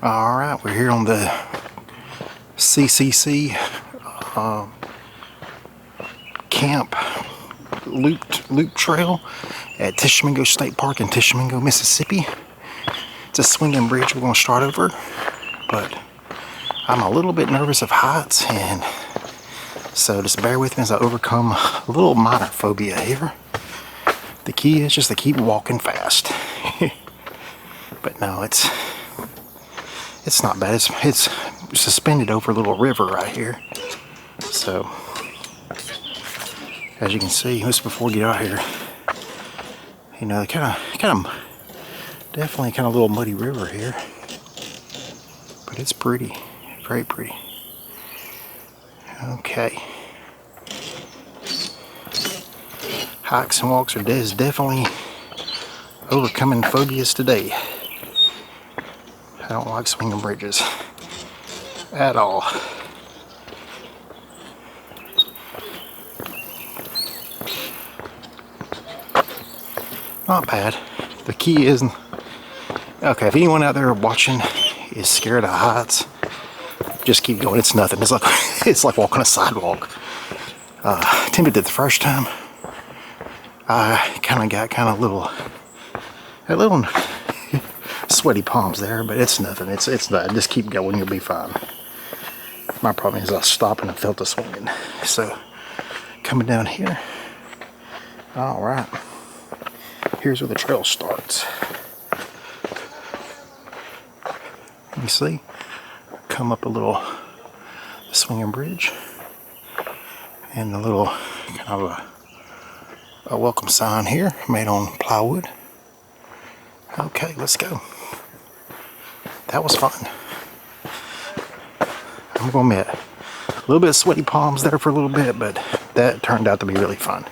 Alright, we're here on the CCC camp loop trail at Tishomingo State Park in Tishomingo, Mississippi. It's a swinging bridge we're going to start over, but I'm a little bit nervous of heights, and so just bear with me as I overcome a little minor phobia here. The key is just to keep walking fast. But no, it's not bad. It's suspended over a little river right here. So as you can see, just before we get out here, you know, definitely kind of little muddy river here, but it's pretty, very pretty. Okay, hikes and walks are definitely overcoming phobias today. I don't like swinging bridges at all. Not bad. The key is, okay, if anyone out there watching is scared of heights, just keep going. It's nothing. It's like walking a sidewalk. Attempted it the first time. I kind of got a little sweaty palms there, but it's nothing. It's not. Just keep going. You'll be fine. My problem is I stopped and I felt the swinging. So coming down here. All right. Here's where the trail starts. You see, come up a little swinging bridge, and a little kind of a welcome sign here made on plywood. Okay, let's go. That was fun. I'm gonna admit, a little bit of sweaty palms there for a little bit, but that turned out to be really fun.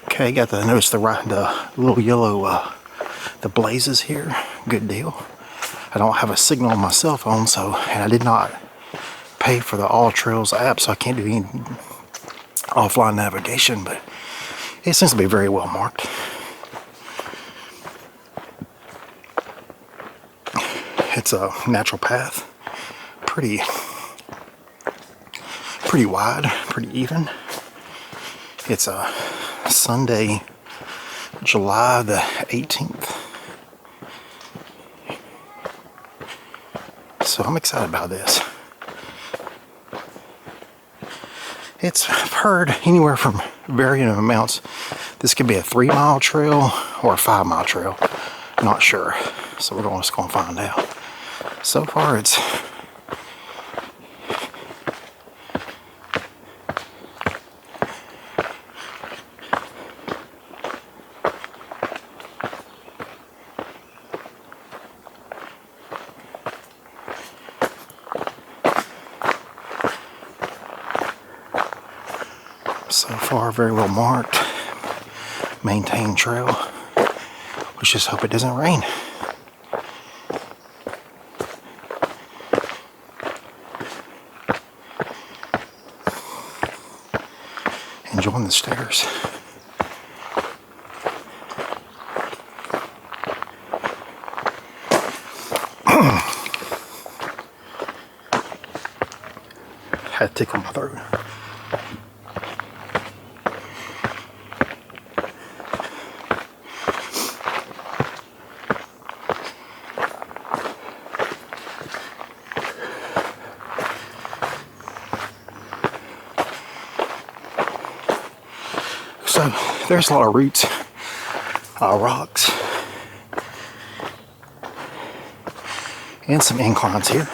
Okay, got to notice the little yellow the blazes here. Good deal. I don't have a signal on my cell phone, and I did not pay for the All Trails app, so I can't do any offline navigation, but it seems to be very well marked. It's a natural path, pretty wide, pretty even. It's a Sunday, July the 18th. So I'm excited about this. I've heard anywhere from varying amounts. This could be a 3-mile trail or a 5-mile trail. Not sure. So we're just going to find out. So far it's very well marked, maintained trail. Let's just hope it doesn't rain. Enjoying the stairs. Had to tickle my throat. So there's a lot of roots, rocks, and some inclines here.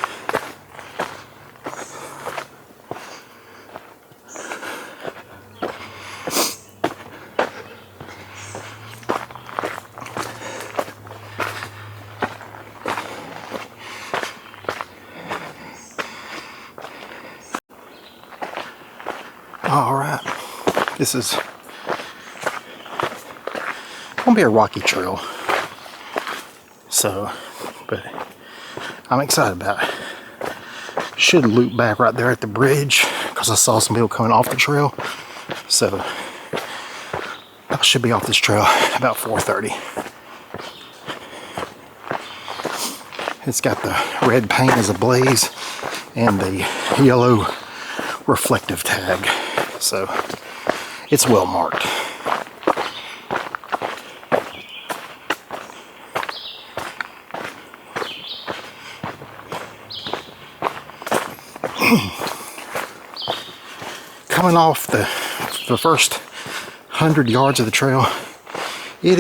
All right, this is gonna be a rocky trail, so, but I'm excited about it. Should loop back right there at the bridge because I saw some people coming off the trail, so I should be off this trail about 4:30. It's got the red paint as a blaze and the yellow reflective tag, so it's well marked. Coming off the first 100 yards of the trail, you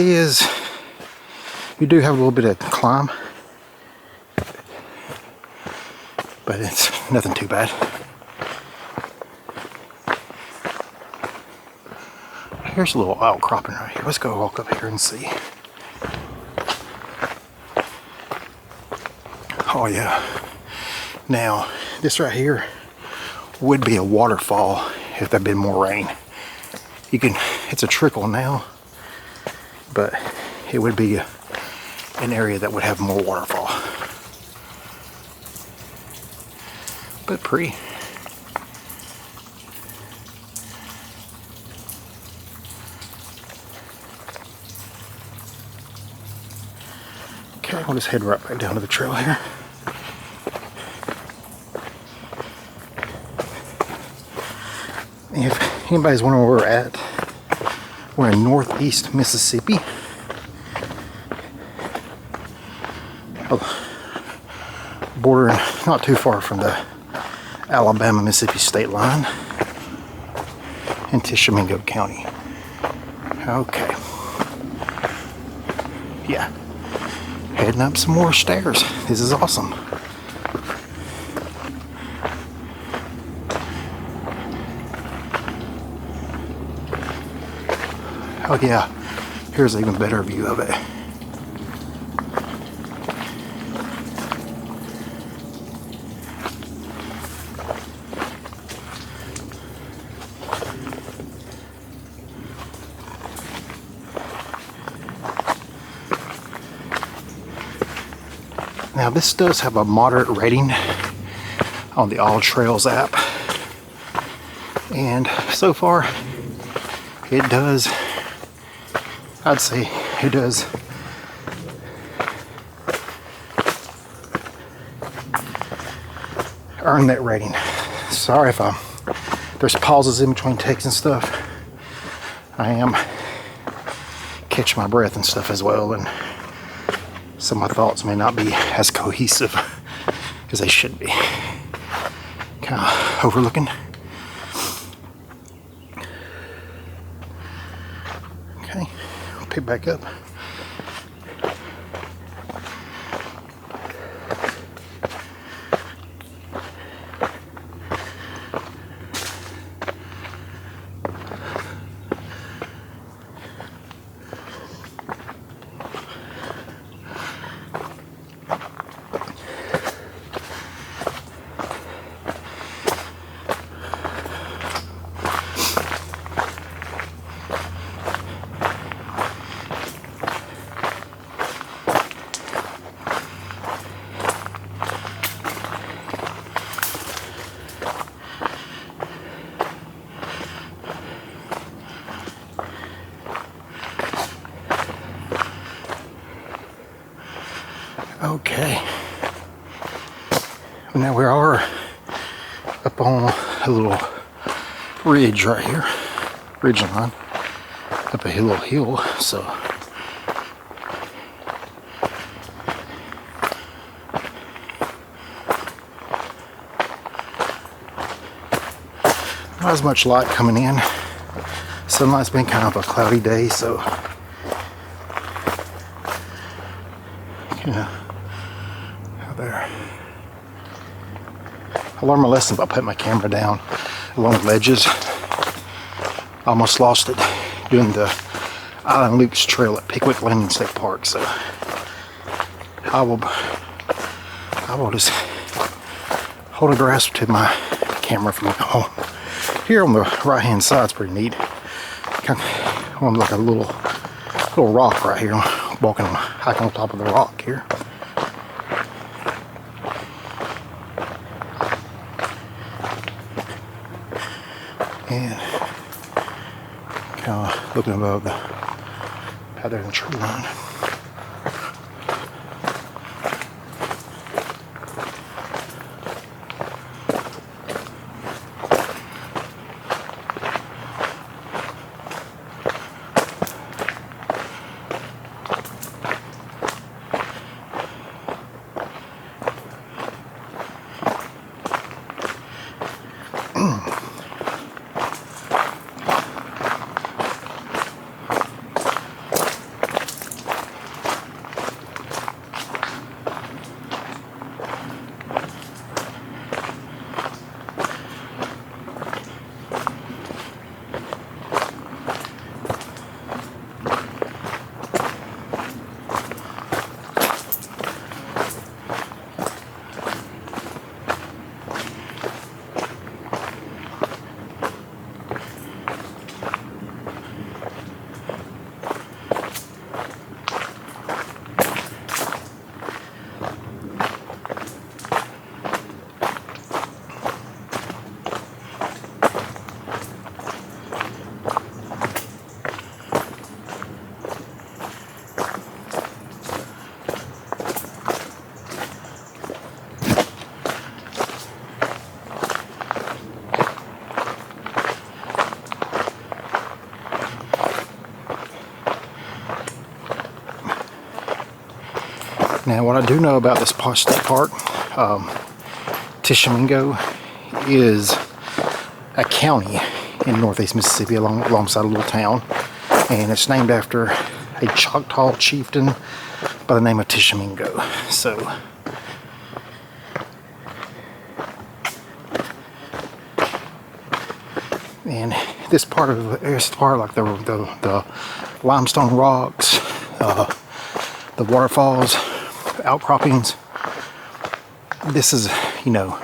do have a little bit of climb, but it's nothing too bad. Here's a little outcropping right here. Let's go walk up here and see. Oh yeah. Now, this right here would be a waterfall if there'd been more rain. It's a trickle now, but it would be an area that would have more waterfall. But pretty. Okay, we'll just head right back down to the trail here. If anybody's wondering where we're at, we're in northeast Mississippi. Bordering not too far from the Alabama-Mississippi state line in Tishomingo County. Okay. Yeah. Heading up some more stairs. This is awesome. Oh yeah, here's an even better view of it. Now this does have a moderate rating on the All Trails app, and so far it does, I'd say it does earn that rating. Sorry if there's pauses in between takes and stuff. I am catching my breath and stuff as well, and some of my thoughts may not be as cohesive as they should be. Kind of overlooking. Okay, we'll pick back up. Okay, now we are up on a little ridge right here, ridge line, up a little hill, so not as much light coming in. Sunlight's been kind of a cloudy day, so yeah. There. I learned my lesson by putting my camera down along ledges. Almost lost it doing the Island Loops Trail at Pickwick Landing State Park, so I will just hold a grasp to my camera from home. Here on the right hand side is pretty neat. Kind of on like a little rock right here. Walking on, hiking on top of the rock here. And kind of looking above the out there in the tree line. Now, what I do know about this state park, Tishomingo is a county in northeast Mississippi alongside a little town, and it's named after a Choctaw chieftain by the name of Tishomingo. So, and this part of like the limestone rocks, the waterfalls, outcroppings. This is, you know,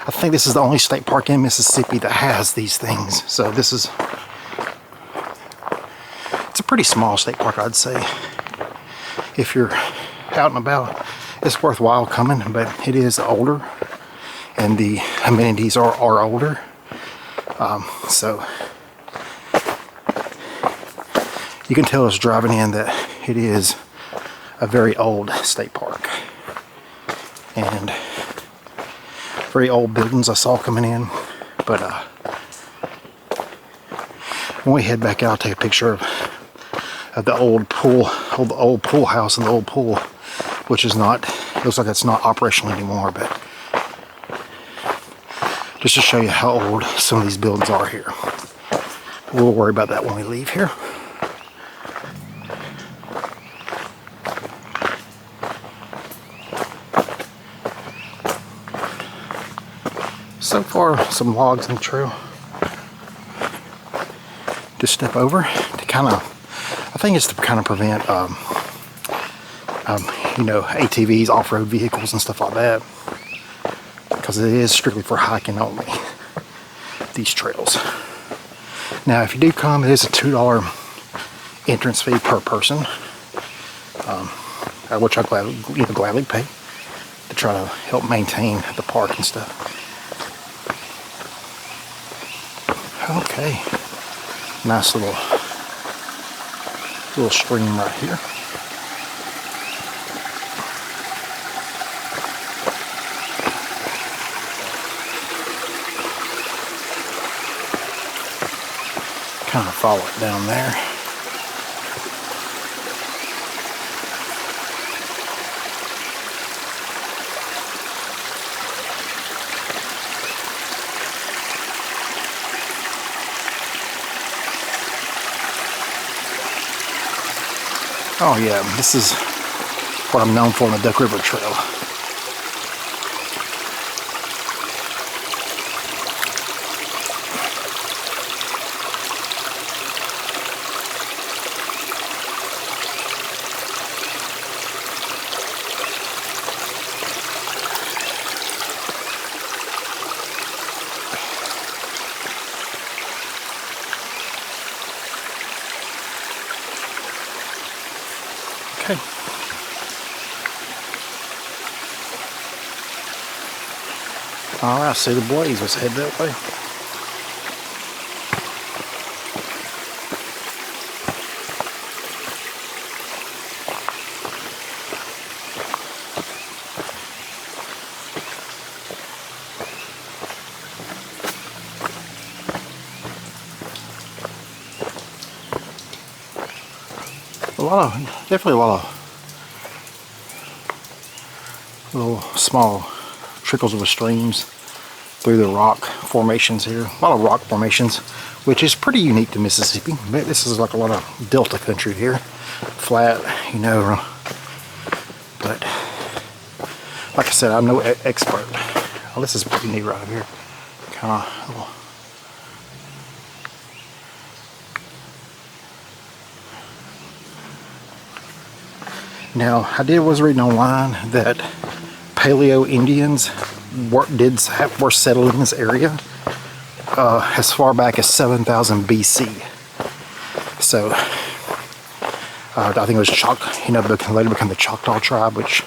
I think this is the only state park in Mississippi that has these things. So this is, it's a pretty small state park, I'd say. If you're out and about, it's worthwhile coming, but it is older and the amenities are older. So you can tell us driving in that it is a very old state park, and very old buildings I saw coming in. But when we head back out, I'll take a picture of the old pool, the old pool house and the old pool, which is not, looks like it's not operational anymore, but just to show you how old some of these buildings are here. We'll worry about that when we leave here. So far, some logs in the trail to step over to kind of, I think it's to kind of prevent, you know, ATVs, off-road vehicles and stuff like that, because it is strictly for hiking only, these trails. Now, if you do come, it is a $2 entrance fee per person, which I'll gladly pay to try to help maintain the park and stuff. Okay, nice little stream right here. Kind of follow it down there. Oh yeah, this is what I'm known for on the Duck River Trail. Okay. Alright, see the blaze. Let's head that way. definitely a lot of little small trickles of streams through the rock formations here. A lot of rock formations, which is pretty unique to Mississippi. But this is like a lot of delta country here, flat, you know. But like I said, I'm no expert. Oh, this is pretty neat right here. Kind of. Now, I was reading online that Paleo Indians were settled in this area as far back as 7,000 BC. So, I think it was later became the Choctaw tribe, which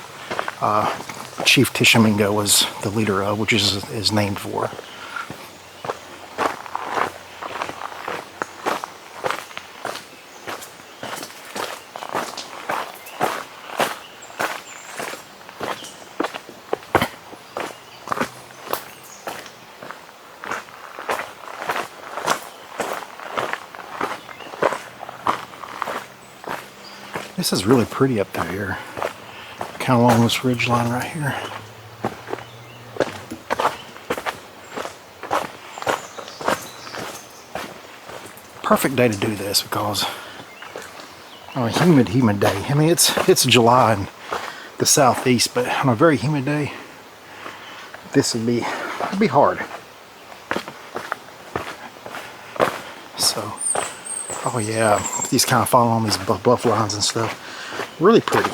Chief Tishomingo was the leader of, which is named for. This is really pretty up through here, kind of along this ridge line right here. Perfect day to do this because on a humid day. I mean, it's July in the southeast, but on a very humid day, this would be hard. So. Oh yeah, these kind of follow on these bluff lines and stuff. Really pretty.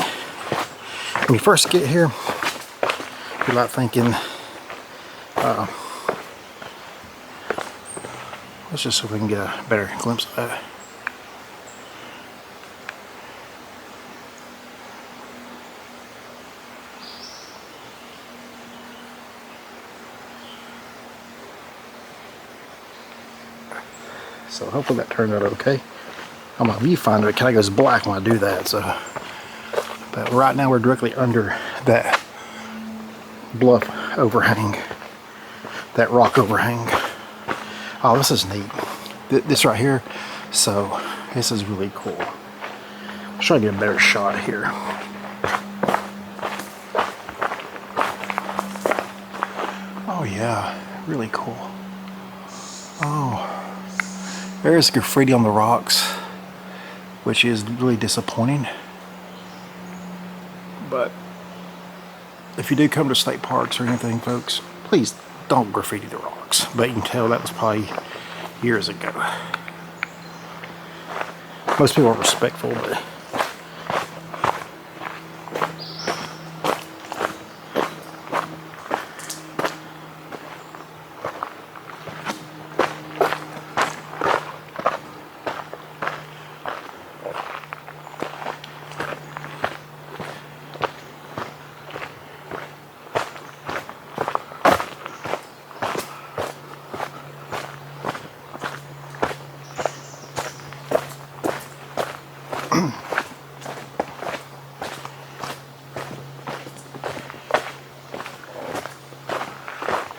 When you first get here, you're like thinking, let's just see if we can get a better glimpse of that. So hopefully that turned out okay. On my viewfinder, it kind of goes black when I do that. So, but right now we're directly under that bluff overhang, that rock overhang. Oh, this is neat. This right here. So this is really cool. I'm trying to get a better shot here. Oh yeah, really cool. Oh. There's graffiti on the rocks, which is really disappointing. But if you do come to state parks or anything, folks, please don't graffiti the rocks. But you can tell that was probably years ago. Most people are respectful, but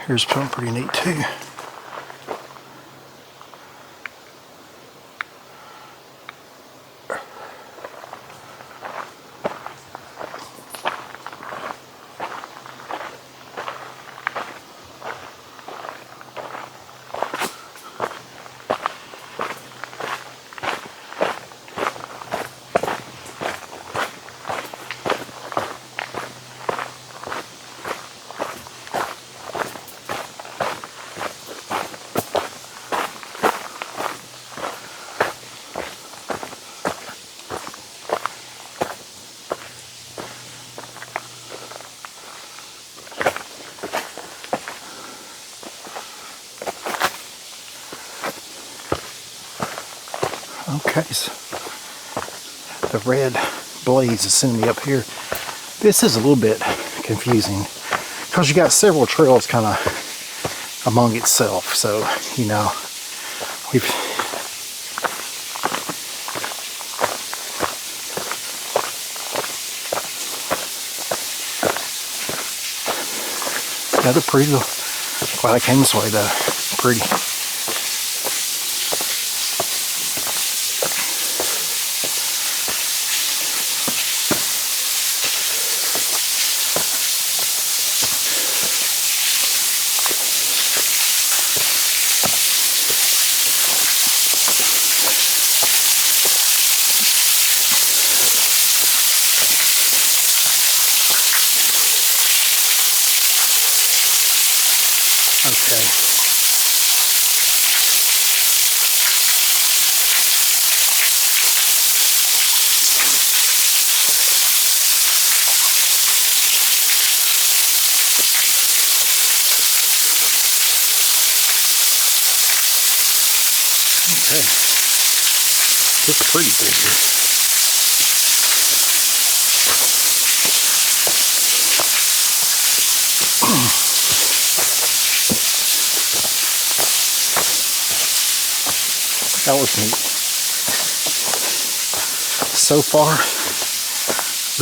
here's something pretty neat too. Okay, so the red blaze is sending me up here. This is a little bit confusing because you got several trails kind of among itself. So, you know, we've they're pretty. Glad I came this way though. Pretty. Okay. Okay. It's pretty through here. That was neat. So far,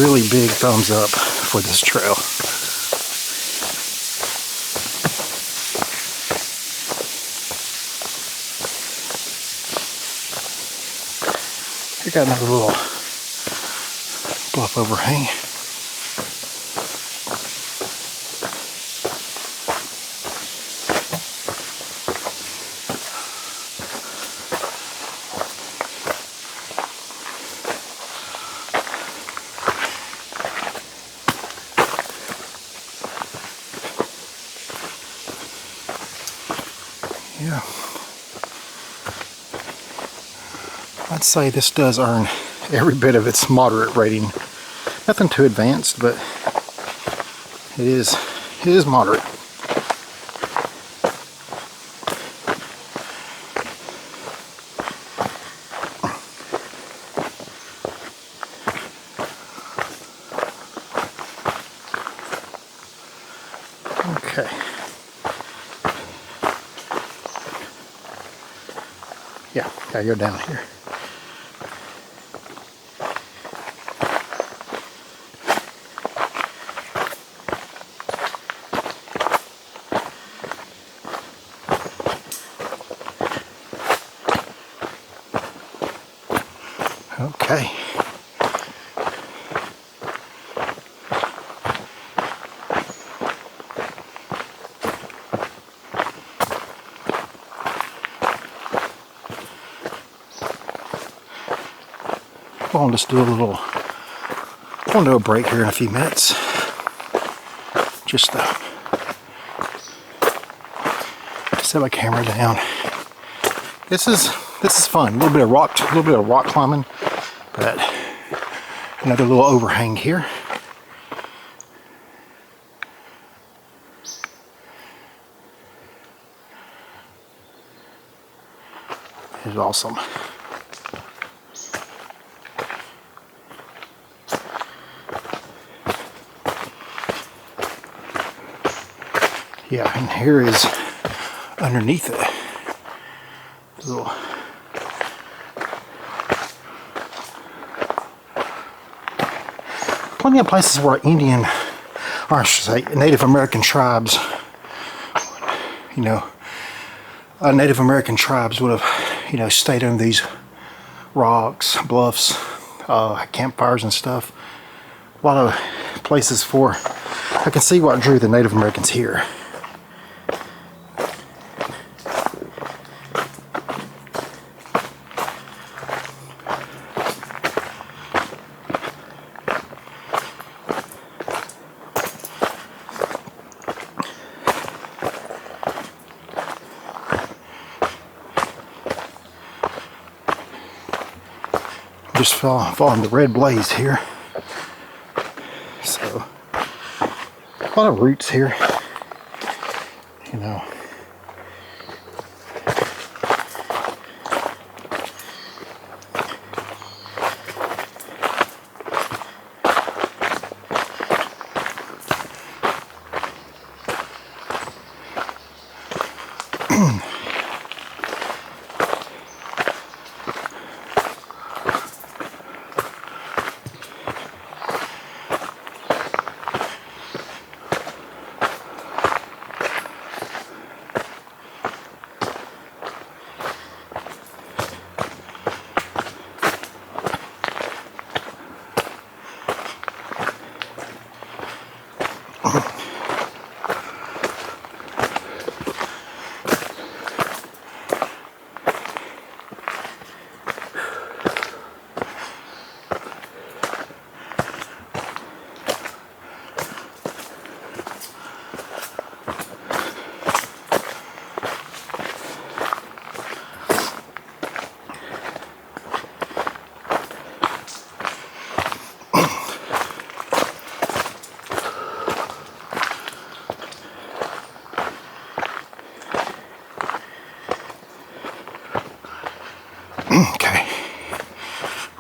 really big thumbs up for this trail. We got another little bluff overhang. Yeah, I'd say this does earn every bit of its moderate rating. Nothing too advanced, but it is moderate. Okay. Yeah, gotta go down here. Okay. I'll just do I'll do a break here in a few minutes. Just set my camera down. This is fun. A little bit of rock climbing, but another little overhang here. It's awesome. Yeah, and here is underneath it. Little plenty of places where Indian, or I should say Native American tribes, Native American tribes would have, stayed on these rocks, bluffs, campfires and stuff. A lot of places for, I can see what drew the Native Americans here. Just following the red blaze here. So a lot of roots here,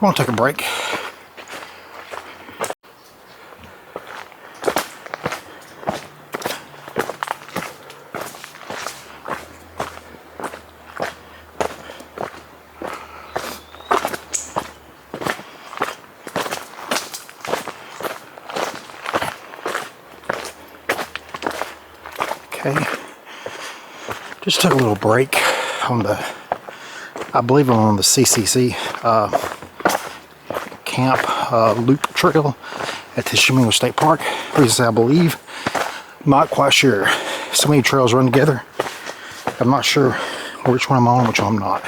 We're gonna take a break. Okay, just took a little break on the, I believe I'm on the CCC camp loop trail at Tishomingo State Park. Reason I believe, not quite sure. So many trails run together. I'm not sure which one I'm on, which one I'm not.